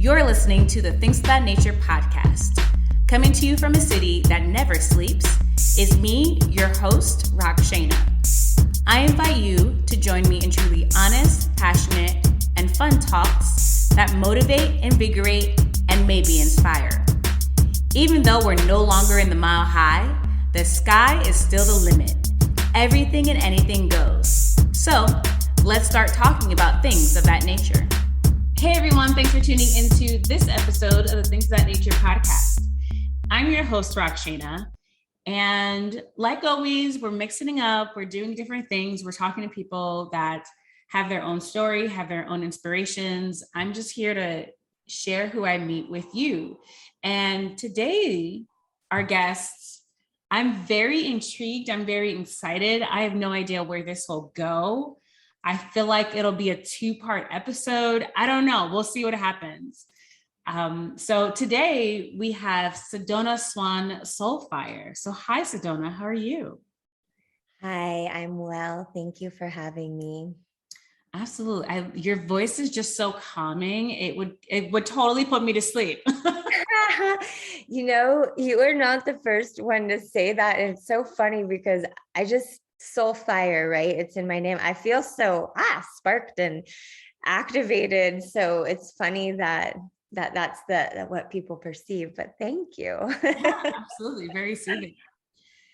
You're listening to the Things About Nature podcast. Coming to you from a city that never sleeps is me, your host, Rockshana. I invite you to join me in truly honest, passionate, and fun talks that motivate, invigorate, and maybe inspire. Even though we're no longer in the mile high, the sky is still the limit. Everything and anything goes. So let's start talking about things of that nature. Hey everyone, thanks for tuning into this episode of the Things of That Nature podcast. I'm your host, Rockshana, and like always, we're mixing it up, we're doing different things, we're talking to people that have their own story, have their own inspirations. I'm just here to share who I meet with you. And today, our guests, I'm very intrigued, I'm very excited. I have no idea where this will go. I feel like it'll be a 2-part episode. I don't know. We'll see what happens. So today we have Sedona Swan Soulfire. So hi, Sedona. How are you? Hi, I'm well. Thank you for having me. Absolutely. Your voice is just so calming. It would totally put me to sleep. You know, you are not the first one to say that. And it's so funny because I just Soulfire, right? It's in my name. I feel so sparked and activated. So it's funny that's what people perceive. But thank you. Yeah, absolutely. Very soothing.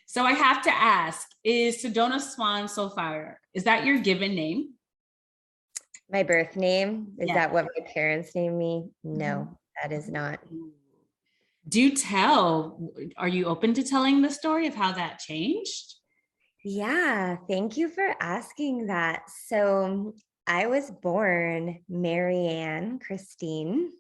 So I have to ask, is Sedona Swan Soulfire, is that your given name? My birth name? Is Yeah. that what my parents named me? No, that is not. Do tell. Are you open to telling the story of how that changed? Yeah, thank you for asking that. So I was born Marianne Christine.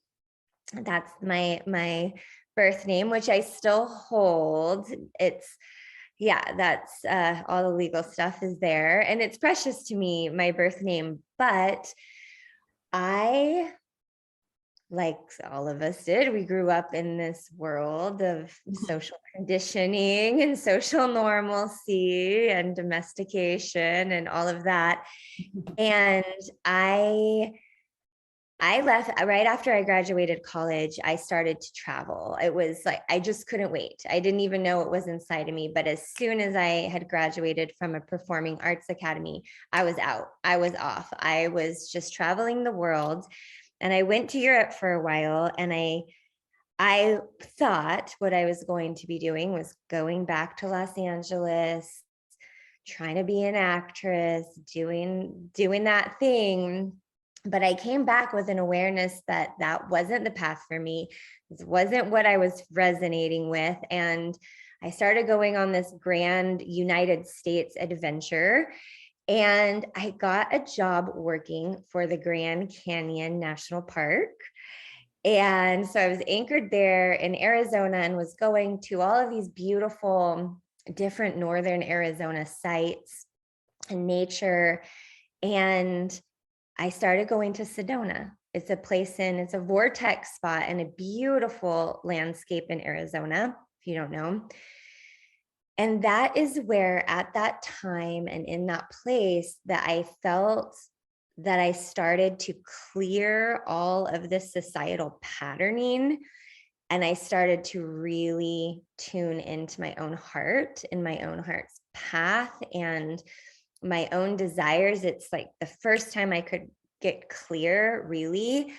That's my birth name, which I still hold. That's all the legal stuff is there. And it's precious to me, my birth name. But I, like all of us did, we grew up in this world of social conditioning and social normalcy and domestication and all of that. And I left right after I graduated college. I started to travel. It was like, I just couldn't wait. I didn't even know what was inside of me. But as soon as I had graduated from a performing arts academy, I was out. I was off. I was just traveling the world. And I went to Europe for a while, and I thought what I was going to be doing was going back to Los Angeles, trying to be an actress, doing that thing. But I came back with an awareness that wasn't the path for me. This wasn't what I was resonating with. And I started going on this grand United States adventure. And I got a job working for the Grand Canyon National Park. And so I was anchored there in Arizona and was going to all of these beautiful different northern Arizona sites and nature. And I started going to Sedona. It's a vortex spot and a beautiful landscape in Arizona, if you don't know. And that is where at that time and in that place that I felt that I started to clear all of this societal patterning. And I started to really tune into my own heart and my own heart's path and my own desires. It's like the first time I could get clear, really.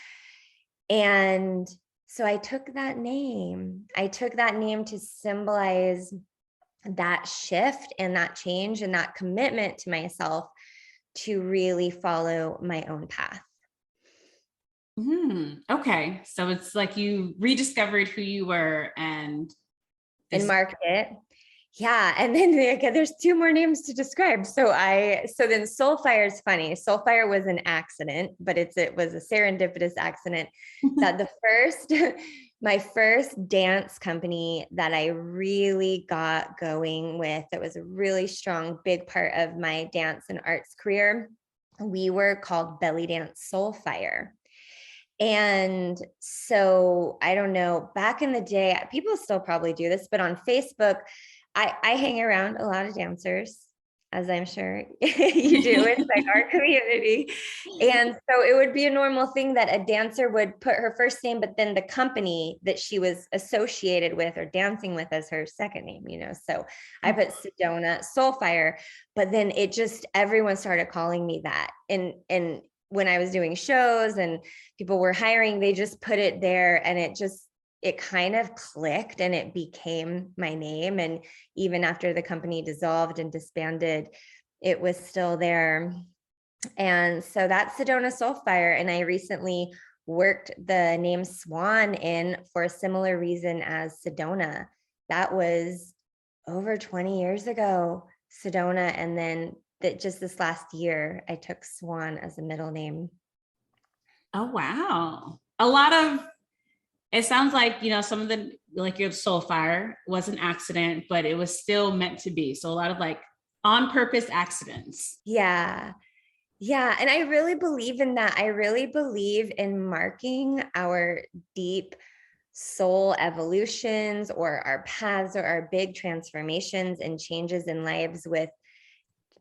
And so I took that name. I took that name to symbolize that shift and that change and that commitment to myself to really follow my own path. Okay. So it's like you rediscovered who you were and marked it. Yeah. And then there's 2 more names to describe. So then Soulfire is funny. Soulfire was an accident, but it was a serendipitous accident that my first dance company that I really got going with, that was a really strong, big part of my dance and arts career. We were called Belly Dance Soulfire. And so I don't know, back in the day, people still probably do this, but on Facebook, I hang around a lot of dancers. as I'm sure you do in like our community. And so it would be a normal thing that a dancer would put her first name, but then the company that she was associated with or dancing with as her second name, you know. So I put Sedona Soulfire, but then it just, everyone started calling me that. And when I was doing shows and people were hiring, they just put it there, and it kind of clicked and it became my name. And even after the company dissolved and disbanded, it was still there. And so that's Sedona Soulfire. And I recently worked the name Swan in for a similar reason as Sedona. That was over 20 years ago, Sedona. And then just this last year, I took Swan as a middle name. Oh, wow. A lot of, it sounds like, you know, some of the, like your Soulfire was an accident, but it was still meant to be. So a lot of like on purpose accidents. Yeah. Yeah. And I really believe in that. I really believe in marking our deep soul evolutions or our paths or our big transformations and changes in lives with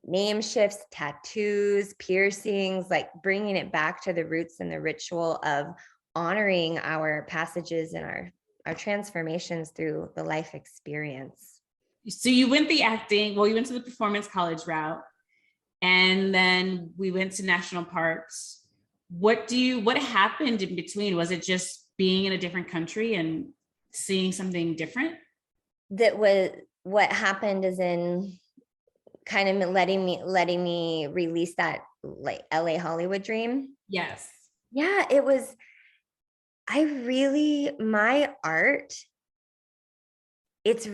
name shifts, tattoos, piercings, like bringing it back to the roots and the ritual of honoring our passages and our transformations through the life experience. So you went the acting, well, you went to the performance college route, and then we went to national parks. What happened in between? Was it just being in a different country and seeing something different? That was what happened, is in kind of letting me release that like LA Hollywood dream. Yes. Yeah, it was, my art, it's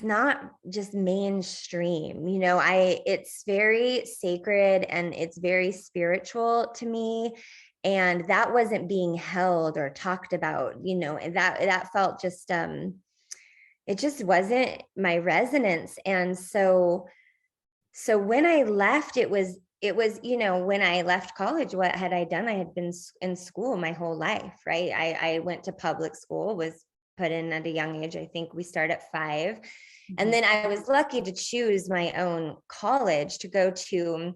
not just mainstream, you know, it's very sacred and it's very spiritual to me. And that wasn't being held or talked about, you know, and that felt just, it just wasn't my resonance. And so when I left, it was, you know, when I left college, what had I done? I had been in school my whole life, right? I went to public school, was put in at a young age. I think we start at 5. Mm-hmm. And then I was lucky to choose my own college to go to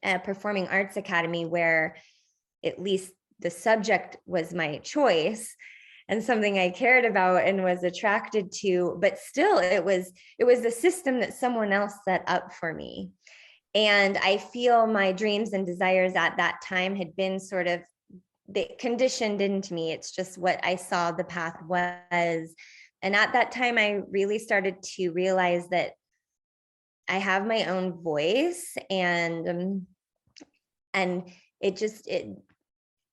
a performing arts academy where at least the subject was my choice and something I cared about and was attracted to, but still it was the system that someone else set up for me. And I feel my dreams and desires at that time had been sort of conditioned into me. It's just what I saw the path was. And at that time, I really started to realize that I have my own voice, and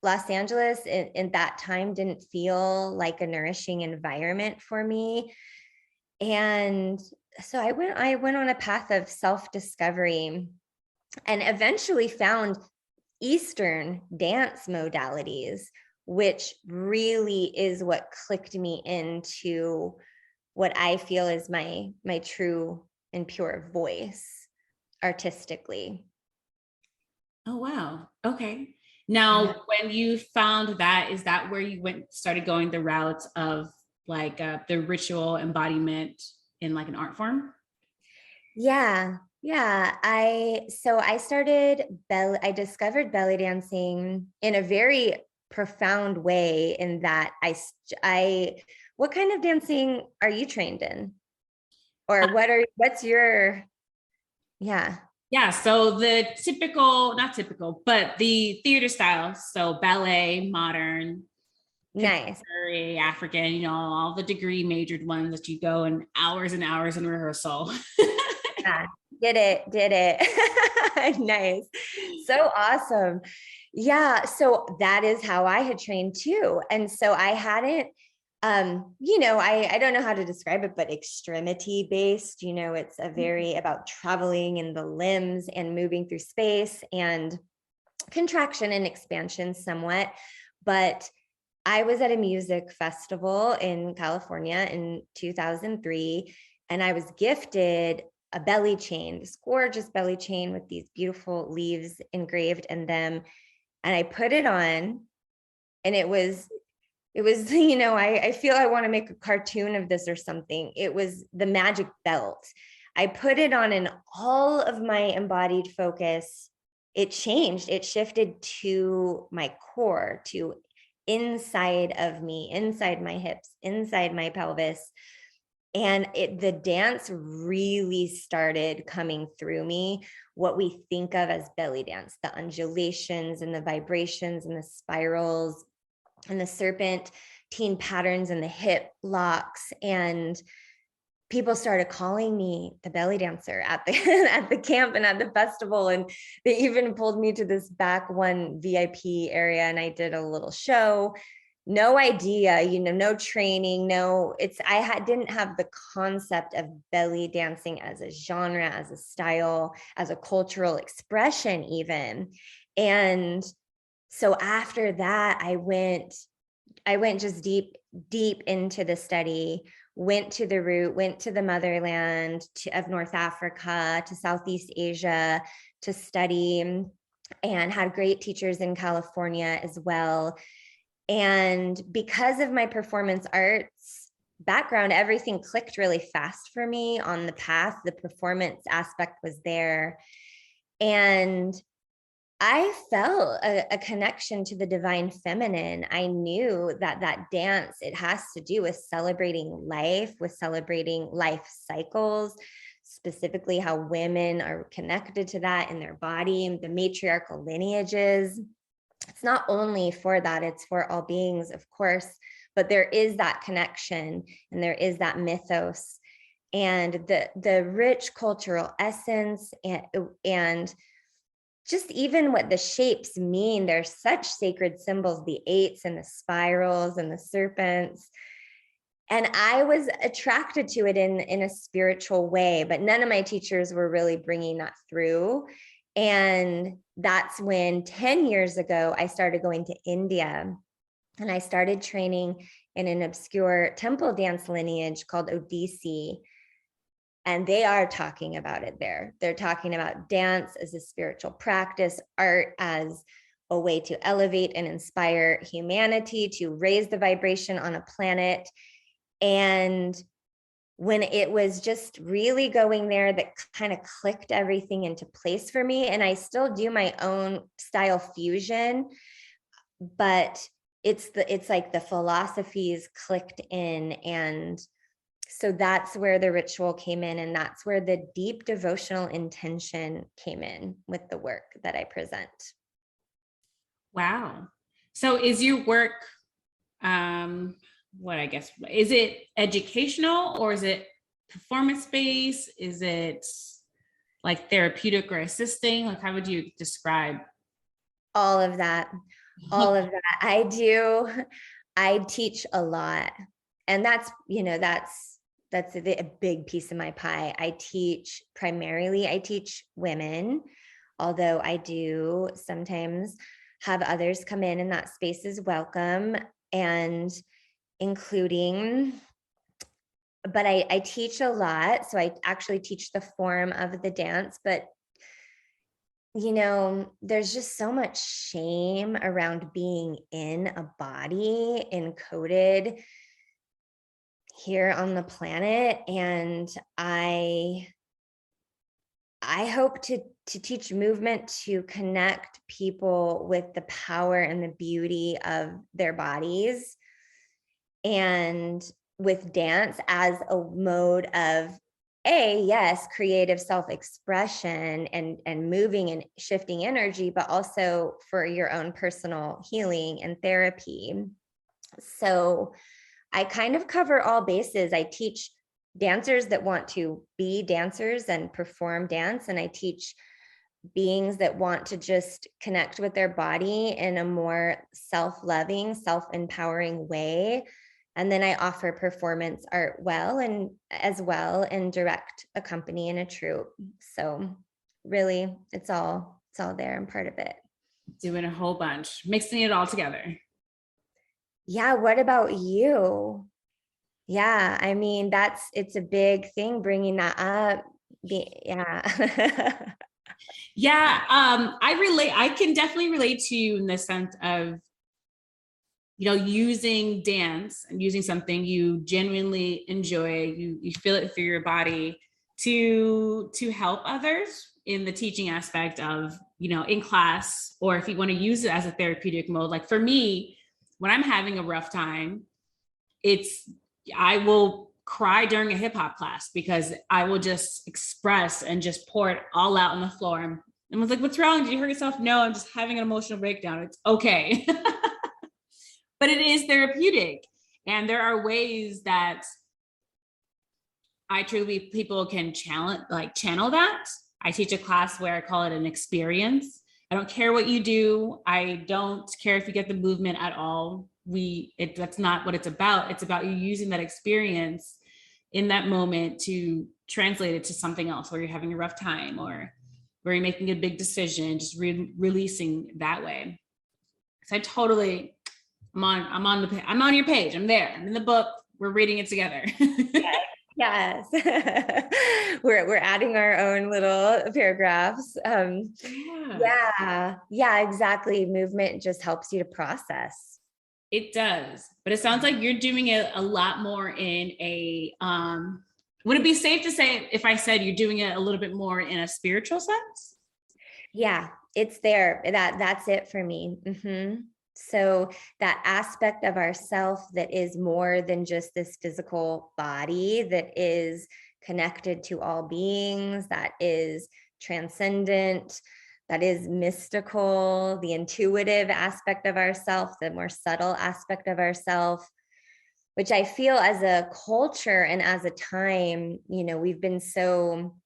Los Angeles in that time didn't feel like a nourishing environment for me. And so I went on a path of self-discovery and eventually found Eastern dance modalities, which really is what clicked me into what I feel is my true and pure voice artistically. Oh, wow. Okay. Now, when you found that, is that where you started going the route of like the ritual embodiment in like an art form? Yeah. I discovered belly dancing in a very profound way, in that what kind of dancing are you trained in? Or what's your, yeah. Yeah, so the not typical, but the theater style. So ballet, modern, Nice. African, you know, all the degree majored ones that you go in hours and hours in rehearsal. Yeah, did it. Nice. So awesome. Yeah. So that is how I had trained too. And so I hadn't, you know, I don't know how to describe it, but extremity based, you know, it's a very about traveling in the limbs and moving through space and contraction and expansion somewhat. But I was at a music festival in California in 2003, and I was gifted a belly chain, this gorgeous belly chain with these beautiful leaves engraved in them. And I put it on, and it was, you know, I feel I want to make a cartoon of this or something. It was the magic belt. I put it on, and all of my embodied focus, it changed. It shifted to my core, to inside of me, inside my hips, inside my pelvis. And the dance really started coming through me, what we think of as belly dance, the undulations and the vibrations and the spirals and the serpentine patterns and the hip locks. And people started calling me the belly dancer at the at the camp and at the festival. And they even pulled me to this back one VIP area, and I did a little show. No idea, no training, didn't have the concept of belly dancing as a genre, as a style, as a cultural expression even. And so after that, I went just deep into the study, went to the root, went to the motherland of North Africa, to Southeast Asia to study, and had great teachers in California as well. And because of my performance arts background, everything clicked really fast for me on the path. The performance aspect was there. And I felt a connection to the divine feminine. I knew that dance, it has to do with celebrating life, with celebrating life cycles, specifically how women are connected to that in their body, the matriarchal lineages. It's not only for that, it's for all beings, of course, but there is that connection and there is that mythos and the rich cultural essence and just even what the shapes mean. There's such sacred symbols, the eights and the spirals and the serpents. And I was attracted to it in a spiritual way, but none of my teachers were really bringing that through. And that's when 10 years ago, I started going to India, and I started training in an obscure temple dance lineage called Odissi. And they are talking about it there. They're talking about dance as a spiritual practice, art as a way to elevate and inspire humanity, to raise the vibration on a planet. And when it was just really going there, that kind of clicked everything into place for me. And I still do my own style fusion, but it's like the philosophies clicked in. And so that's where the ritual came in, and that's where the deep devotional intention came in with the work that I present. Wow. So is your work, is it educational, or is it performance-based? Is it like therapeutic or assisting? Like, how would you describe? All of that. All of that. I teach a lot. And that's a big piece of my pie. I teach women, although I do sometimes have others come in, and that space is welcome, and including, but I teach a lot. So I actually teach the form of the dance, but there's just so much shame around being in a body encoded here on the planet. And I hope to teach movement to connect people with the power and the beauty of their bodies, and with dance as a mode of creative self-expression and moving and shifting energy, but also for your own personal healing and therapy. So I kind of cover all bases. I teach dancers that want to be dancers and perform dance, and I teach beings that want to just connect with their body in a more self-loving, self-empowering way. And then I offer performance art and direct a company and a troupe. So really, it's all there. I'm part of it. Doing a whole bunch, mixing it all together. Yeah. What about you? Yeah. I mean, it's a big thing bringing that up. Yeah. Yeah. I can definitely relate to you in the sense of, using dance and using something you genuinely enjoy, you feel it through your body, to help others in the teaching aspect of, in class, or if you want to use it as a therapeutic mode. Like for me, when I'm having a rough time, I will cry during a hip hop class because I will just express and just pour it all out on the floor. And I was like, what's wrong? Did you hurt yourself? No, I'm just having an emotional breakdown. It's okay. But it is therapeutic. And there are ways that I truly people can channel that. I teach a class where I call it an experience. I don't care what you do. I don't care if you get the movement at all. That's not what it's about. It's about you using that experience in that moment to translate it to something else, where you're having a rough time or where you're making a big decision, just releasing that way. So I'm on your page. I'm there. I'm in the book. We're reading it together. Yes. We're adding our own little paragraphs. Yeah, exactly. Movement just helps you to process. It does. But it sounds like you're doing it a lot more in a, would it be safe to say if I said you're doing it a little bit more in a spiritual sense? Yeah, it's there. That's it for me. Mm-hmm. So that aspect of ourself that is more than just this physical body, that is connected to all beings, that is transcendent, that is mystical, the intuitive aspect of ourself, the more subtle aspect of ourself, which I feel as a culture and as a time, we've been so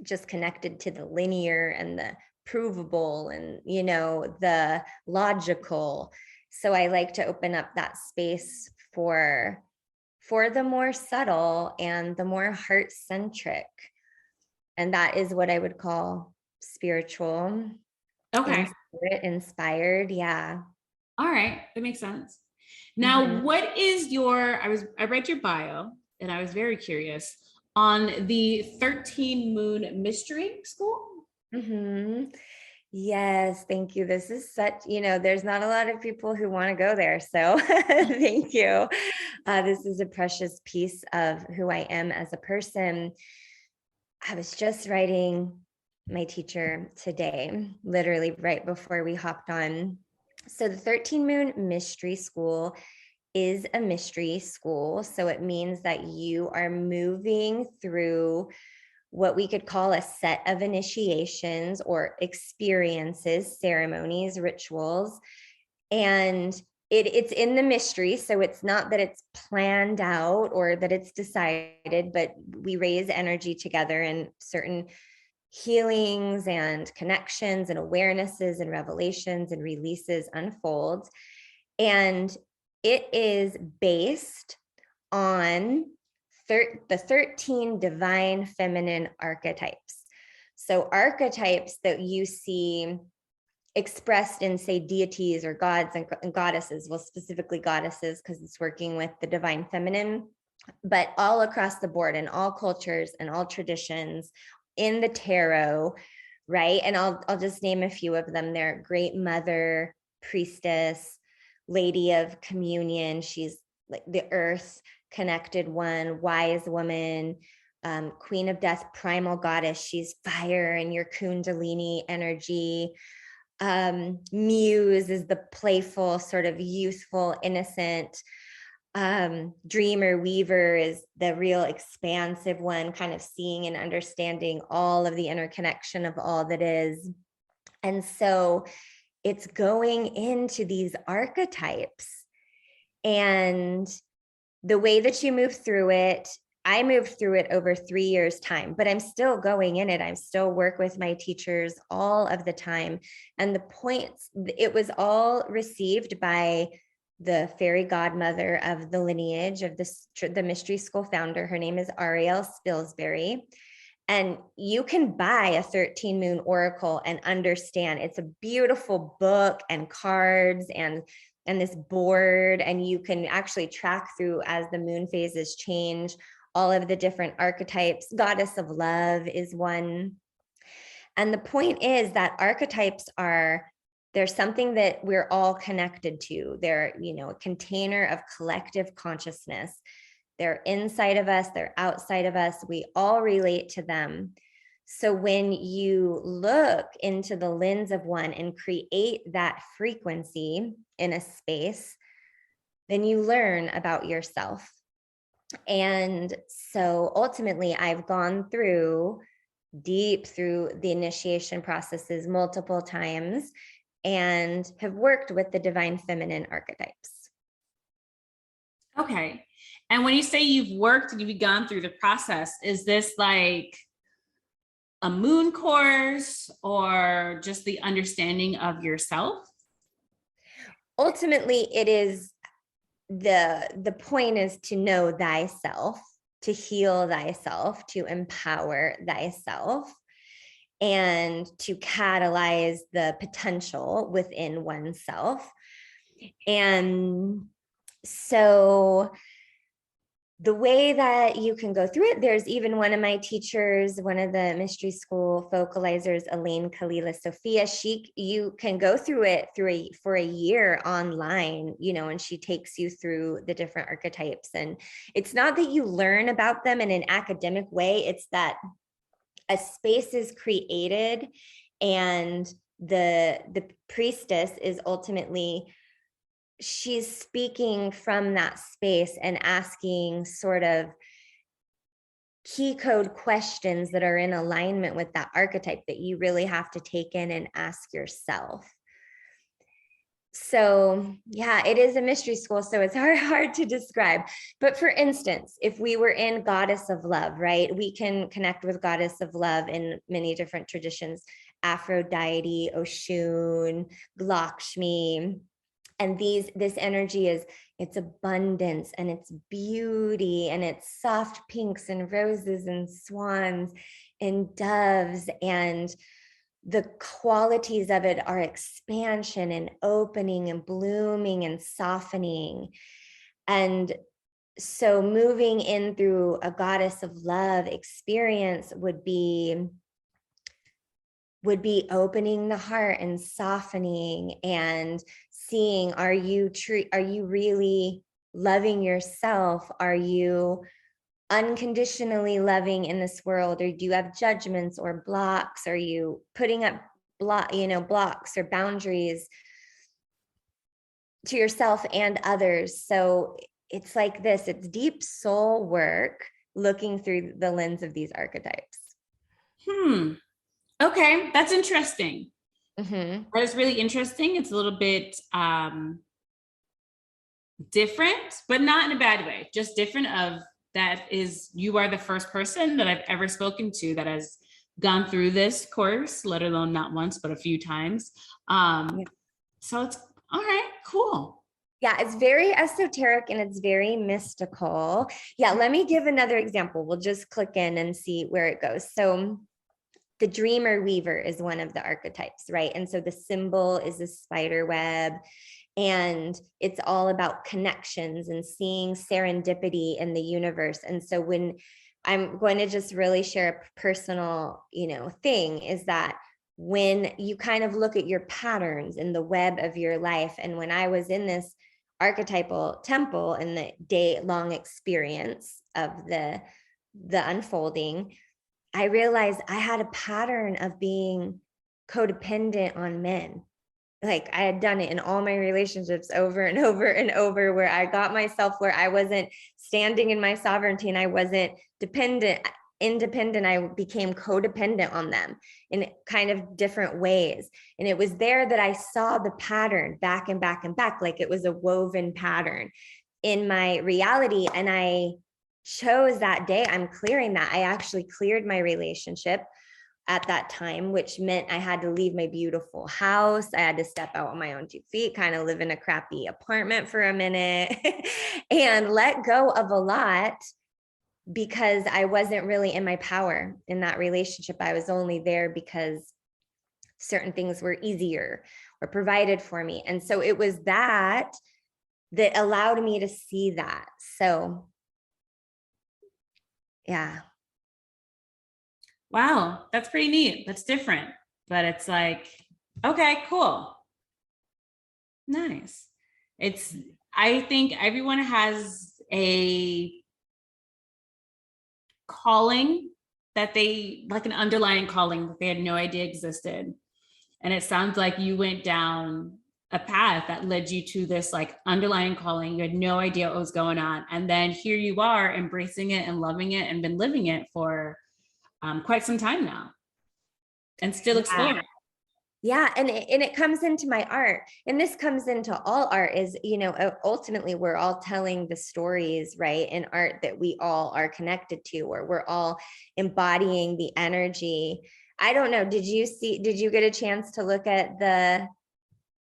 just connected to the linear and the provable and, the logical. So I like to open up that space for the more subtle and the more heart-centric. And that is what I would call spiritual. Okay. Inspired. Yeah. All right. That makes sense. Now, what is I read your bio and I was very curious on the 13 Moon Mystery School. Mm-hmm. Yes, thank you. This is such, there's not a lot of people who want to go there. So thank you. This is a precious piece of who I am as a person. I was just writing my teacher today, literally right before we hopped on. So the 13 Moon Mystery School is a mystery school. So it means that you are moving through what we could call a set of initiations or experiences, ceremonies, rituals. And it's in the mystery. So it's not that it's planned out or that it's decided, but we raise energy together and certain healings and connections and awarenesses and revelations and releases unfold. And it is based on the 13 divine feminine archetypes. So archetypes that you see expressed in, say, deities or gods and goddesses, well, specifically goddesses, because it's working with the divine feminine, but all across the board in all cultures and all traditions, in the tarot, right? And I'll just name a few of them. They're Great Mother, Priestess, Lady of Communion. She's like the earth connected one, wise woman, Queen of Death, primal goddess. She's fire and your Kundalini energy. Muse is the playful, sort of youthful, innocent. Dreamer, weaver is the real expansive one, kind of seeing and understanding all of the interconnection of all that is. And so it's going into these archetypes, and the way that you move through it, I moved through it over 3 years' time, but I'm still going in it. I still work with my teachers all of the time. And the points, it was all received by the fairy godmother of the lineage of the mystery school founder. Her name is Ariel Spilsbury. And you can buy a 13 Moon Oracle and understand. It's a beautiful book and cards and this board, and you can actually track through as the moon phases change all of the different archetypes. Goddess of love is one. And the point is that archetypes there's something that we're all connected to. They're, a container of collective consciousness. They're inside of us, they're outside of us. We all relate to them. So when you look into the lens of one and create that frequency in a space, then you learn about yourself. And so ultimately, I've gone deep through the initiation processes multiple times and have worked with the divine feminine archetypes. Okay. And when you say you've worked and you've gone through the process, is this like a moon course or just the understanding of yourself? Ultimately, it is the point is to know thyself, to heal thyself, to empower thyself, and to catalyze the potential within oneself. And so the way that you can go through it, there's even one of my teachers, one of the mystery school vocalizers, Elaine Kalila Sophia, you can go through it for a year online, and she takes you through the different archetypes. And it's not that you learn about them in an academic way, it's that a space is created and the priestess is ultimately, she's speaking from that space and asking sort of key code questions that are in alignment with that archetype that you really have to take in and ask yourself. So yeah, it is a mystery school, so it's hard to describe. But for instance, if we were in Goddess of Love, right, we can connect with Goddess of Love in many different traditions: Aphrodite, Oshun, Lakshmi. And this energy it's abundance and it's beauty and it's soft pinks and roses and swans and doves, and the qualities of it are expansion and opening and blooming and softening. And so moving in through a Goddess of Love experience would be opening the heart and softening and seeing, are you really loving yourself? Are you unconditionally loving in this world, or do you have judgments or blocks? Are you putting up blocks or boundaries to yourself and others? So it's like this, it's deep soul work looking through the lens of these archetypes. Okay, that's interesting. Mm-hmm. That is really interesting. It's a little bit different, but not in a bad way, just different. You are the first person that I've ever spoken to that has gone through this course, let alone not once, but a few times. So it's all right, cool. Yeah, it's very esoteric and it's very mystical. Yeah, let me give another example. We'll just click in and see where it goes. So the dreamer weaver is one of the archetypes, right? And so the symbol is a spider web, and it's all about connections and seeing serendipity in the universe. And so when I'm going to just really share a personal, thing, is that when you kind of look at your patterns in the web of your life, and when I was in this archetypal temple in the day-long experience of the unfolding, I realized I had a pattern of being codependent on men. Like I had done it in all my relationships over and over and over, where I got myself where I wasn't standing in my sovereignty and I wasn't independent. I became codependent on them in kind of different ways. And it was there that I saw the pattern back and back and back, like it was a woven pattern in my reality. And I chose that day, I'm clearing that. I actually cleared my relationship at that time, which meant I had to leave my beautiful house. I had to step out on my own 2 feet, kind of live in a crappy apartment for a minute and let go of a lot, because I wasn't really in my power in that relationship. I was only there because certain things were easier or provided for me. And so it was that allowed me to see that. So yeah. Wow, that's pretty neat. That's different, but it's like, okay, cool. Nice. I think everyone has a calling that they, like an underlying calling that they had no idea existed. And it sounds like you went down a path that led you to this like underlying calling. You had no idea what was going on. And then here you are embracing it and loving it and been living it for quite some time now and still exploring. Yeah. And it comes into my art, and this comes into all art is, ultimately we're all telling the stories, right? In art that we all are connected to, or we're all embodying the energy. I don't know. Did you get a chance to look at the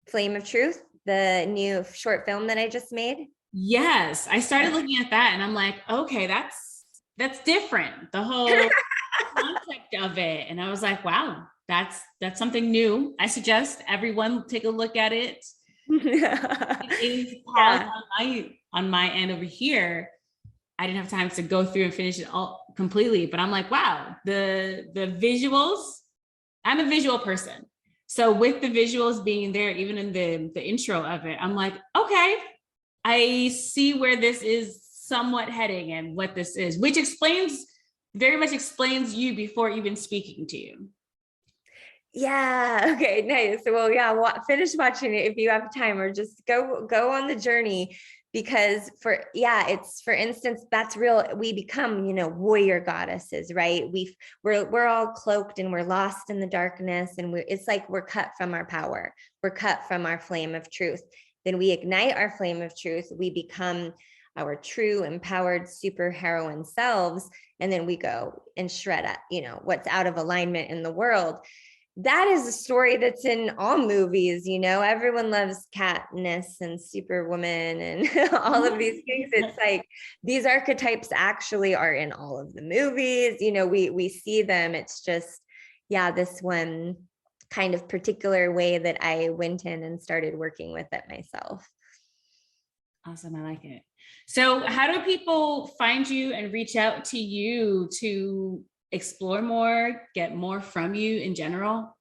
Flame of Truth, the new short film that I just made? Yes. I started looking at that and I'm like, okay, that's different. The whole concept of it. And I was like, wow, that's something new. I suggest everyone take a look at it. It is paused on my end over here. I didn't have time to go through and finish it all completely, but I'm like, wow, the visuals, I'm a visual person. So with the visuals being there, even in the intro of it, I'm like, okay, I see where this is somewhat heading and what this is, which very much explains you before even speaking to you. Yeah. Okay. Nice. Well, yeah. Finish watching it if you have time, or just go on the journey, because it's, for instance, that's real. We become, warrior goddesses, right? We're all cloaked and we're lost in the darkness, and it's like we're cut from our power. We're cut from our flame of truth. Then we ignite our flame of truth. We become our true empowered superheroine selves. And then we go and shred up, what's out of alignment in the world. That is a story that's in all movies. Everyone loves Katniss and Superwoman and all of these things. It's like these archetypes actually are in all of the movies. We see them. It's just, this one kind of particular way that I went in and started working with it myself. Awesome. I like it. So how do people find you and reach out to you to explore more, get more from you in general?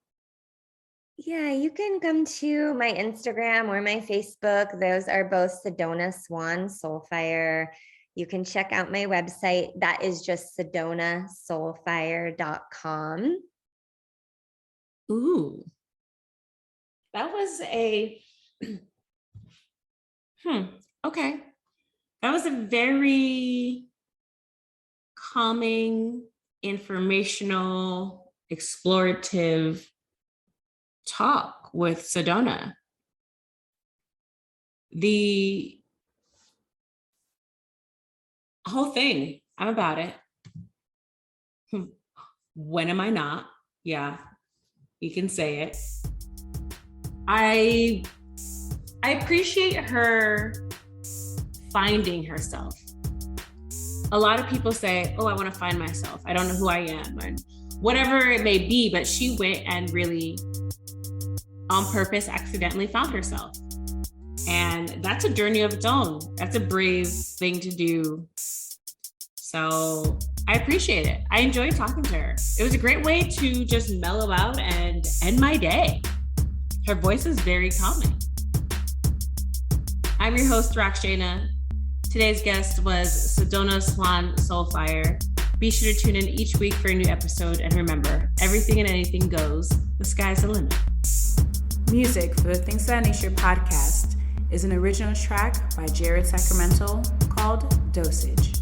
Yeah, you can come to my Instagram or my Facebook. Those are both Sedona Swan Soulfire. You can check out my website. That is just sedonasoulfire.com. Ooh, that was okay. That was a very calming, informational, explorative talk with Sedona. The whole thing, I'm about it. When am I not? Yeah, you can say it. I appreciate her finding herself. A lot of people say, oh, I want to find myself. I don't know who I am, or whatever it may be, but she went and really, on purpose, accidentally found herself. And that's a journey of its own. That's a brave thing to do. So I appreciate it. I enjoyed talking to her. It was a great way to just mellow out and end my day. Her voice is very calming. I'm your host, Rockshana. Today's guest was Sedona Swan Soulfire. Be sure to tune in each week for a new episode. And remember, everything and anything goes. The sky's the limit. Music for the Things That Nature podcast is an original track by Jared Sacramento called Dosage.